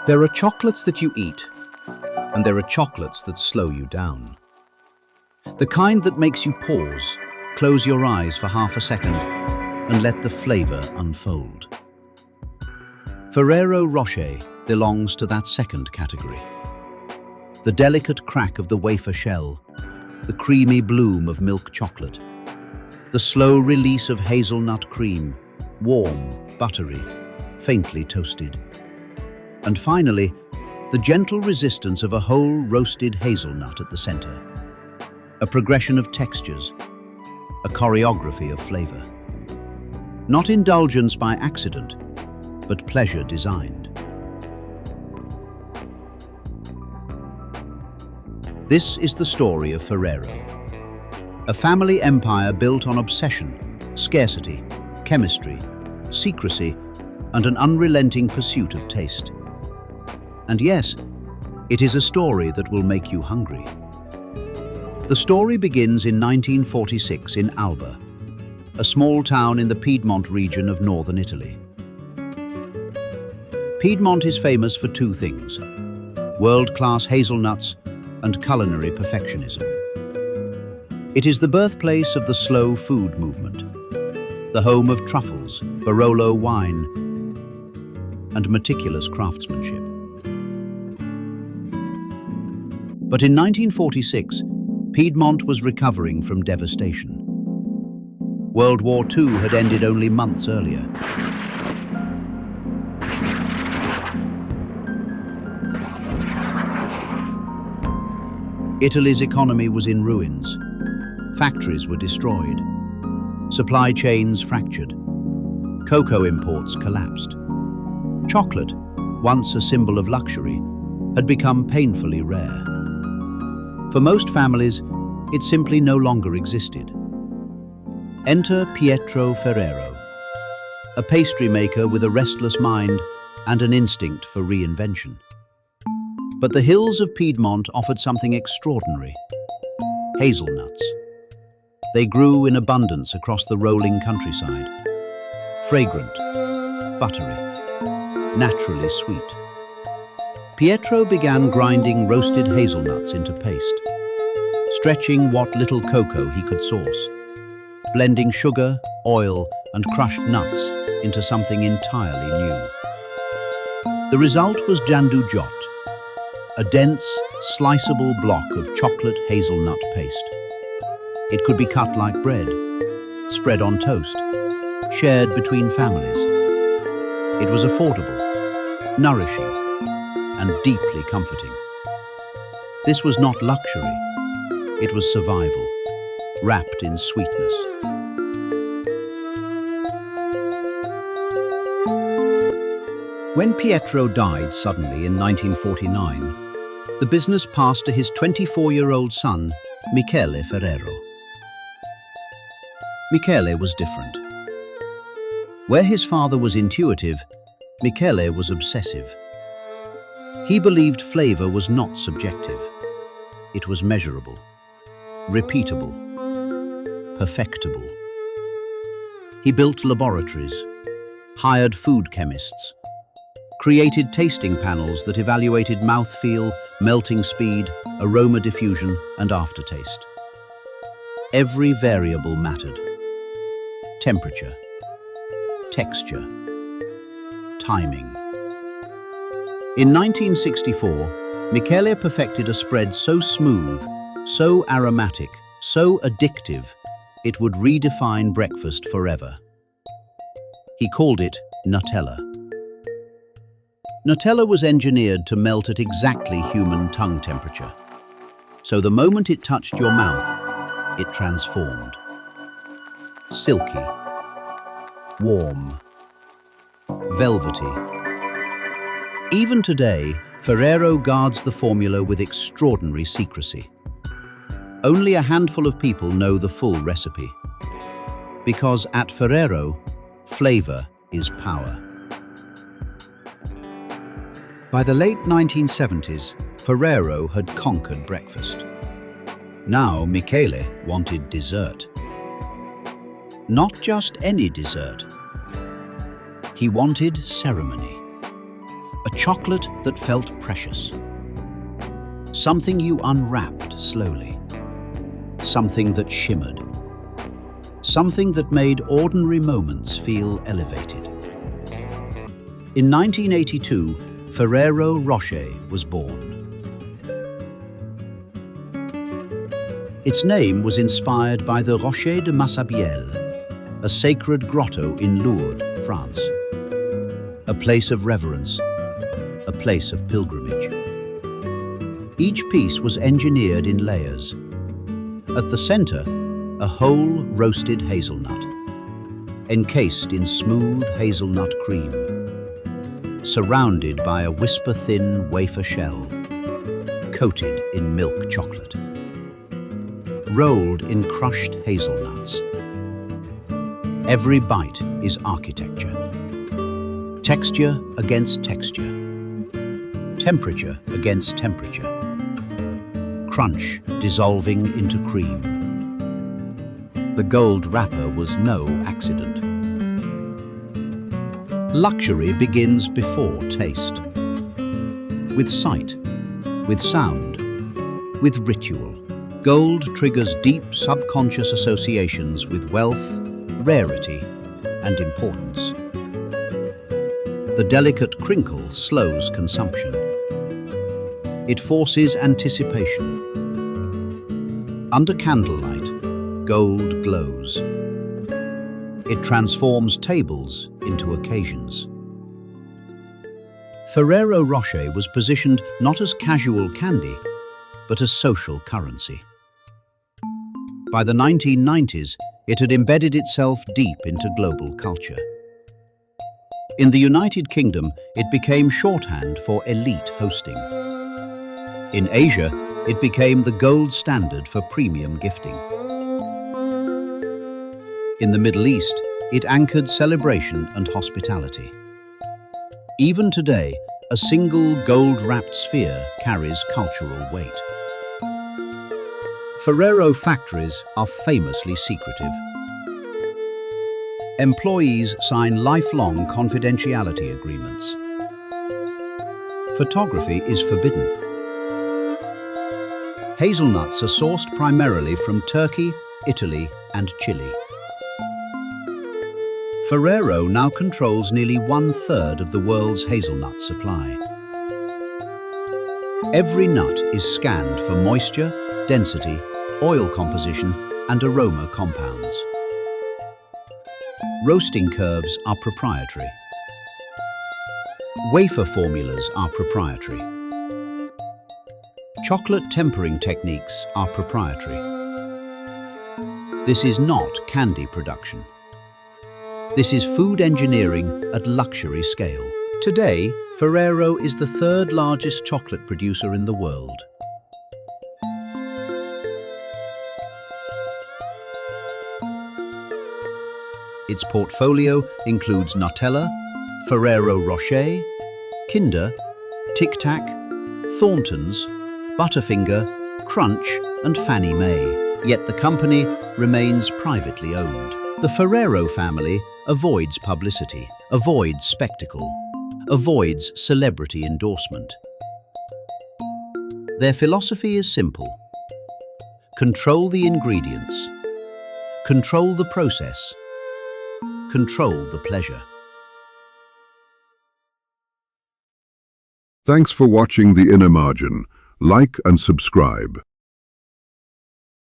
There are chocolates that you eat, and there are chocolates that slow you down. The kind that makes you pause, close your eyes for half a second, and let the flavor unfold. Ferrero Rocher belongs to that second category. The delicate crack of the wafer shell, the creamy bloom of milk chocolate, the slow release of hazelnut cream, warm, buttery, faintly toasted. And finally, the gentle resistance of a whole roasted hazelnut at the center. A progression of textures, a choreography of flavor. Not indulgence by accident, but pleasure designed. This is the story of Ferrero, a family empire built on obsession, scarcity, chemistry, secrecy, and an unrelenting pursuit of taste. And yes, it is a story that will make you hungry. The story begins in 1946 in Alba, a small town in the Piedmont region of northern Italy. Piedmont is famous for two things: world-class hazelnuts and culinary perfectionism. It is the birthplace of the slow food movement, the home of truffles, Barolo wine, and meticulous craftsmanship. But in 1946, Piedmont was recovering from devastation. World War II had ended only months earlier. Italy's economy was in ruins. Factories were destroyed. Supply chains fractured. Cocoa imports collapsed. Chocolate, once a symbol of luxury, had become painfully rare. For most families, it simply no longer existed. Enter Pietro Ferrero, a pastry maker with a restless mind and an instinct for reinvention. But the hills of Piedmont offered something extraordinary: hazelnuts. They grew in abundance across the rolling countryside. Fragrant, buttery, naturally sweet. Pietro began grinding roasted hazelnuts into paste, stretching what little cocoa he could source, blending sugar, oil, and crushed nuts into something entirely new. The result was giandujotte, a dense, sliceable block of chocolate hazelnut paste. It could be cut like bread, spread on toast, shared between families. It was affordable, nourishing, and deeply comforting. This was not luxury, it was survival, wrapped in sweetness. When Pietro died suddenly in 1949, the business passed to his 24-year-old son, Michele Ferrero. Michele was different. Where his father was intuitive, Michele was obsessive. He believed flavor was not subjective. It was measurable, repeatable, perfectible. He built laboratories, hired food chemists, created tasting panels that evaluated mouthfeel, melting speed, aroma diffusion, and aftertaste. Every variable mattered: temperature, texture, timing. In 1964, Michele perfected a spread so smooth, so aromatic, so addictive, it would redefine breakfast forever. He called it Nutella. Nutella was engineered to melt at exactly human tongue temperature. So the moment it touched your mouth, it transformed. Silky, warm, velvety. Even today, Ferrero guards the formula with extraordinary secrecy. Only a handful of people know the full recipe. Because at Ferrero, flavor is power. By the late 1970s, Ferrero had conquered breakfast. Now Michele wanted dessert. Not just any dessert. He wanted ceremony. A chocolate that felt precious. Something you unwrapped slowly. Something that shimmered. Something that made ordinary moments feel elevated. In 1982, Ferrero Rocher was born. Its name was inspired by the Rocher de Massabielle, a sacred grotto in Lourdes, France. A place of reverence, a place of pilgrimage. Each piece was engineered in layers. At the center, a whole roasted hazelnut, encased in smooth hazelnut cream, surrounded by a whisper-thin wafer shell, coated in milk chocolate, rolled in crushed hazelnuts. Every bite is architecture. Texture against texture. Temperature against temperature. Crunch dissolving into cream. The gold wrapper was no accident. Luxury begins before taste. With sight, with sound, with ritual. Gold triggers deep subconscious associations with wealth, rarity, and importance. The delicate crinkle slows consumption. It forces anticipation. Under candlelight, gold glows. It transforms tables into occasions. Ferrero Rocher was positioned not as casual candy, but as social currency. By the 1990s, it had embedded itself deep into global culture. In the United Kingdom, it became shorthand for elite hosting. In Asia, it became the gold standard for premium gifting. In the Middle East, it anchored celebration and hospitality. Even today, a single gold-wrapped sphere carries cultural weight. Ferrero factories are famously secretive. Employees sign lifelong confidentiality agreements. Photography is forbidden. Hazelnuts are sourced primarily from Turkey, Italy, and Chile. Ferrero now controls nearly 1/3 of the world's hazelnut supply. Every nut is scanned for moisture, density, oil composition, and aroma compounds. Roasting curves are proprietary. Wafer formulas are proprietary. Chocolate tempering techniques are proprietary. This is not candy production. This is food engineering at luxury scale. Today, Ferrero is the third largest chocolate producer in the world. Its portfolio includes Nutella, Ferrero Rocher, Kinder, Tic Tac, Thornton's, Butterfinger, Crunch, and Fannie Mae. Yet the company remains privately owned. The Ferrero family avoids publicity, avoids spectacle, avoids celebrity endorsement. Their philosophy is simple. Control the ingredients. Control the process. Control the pleasure. Thanks for watching The Inner Margin. Like and subscribe.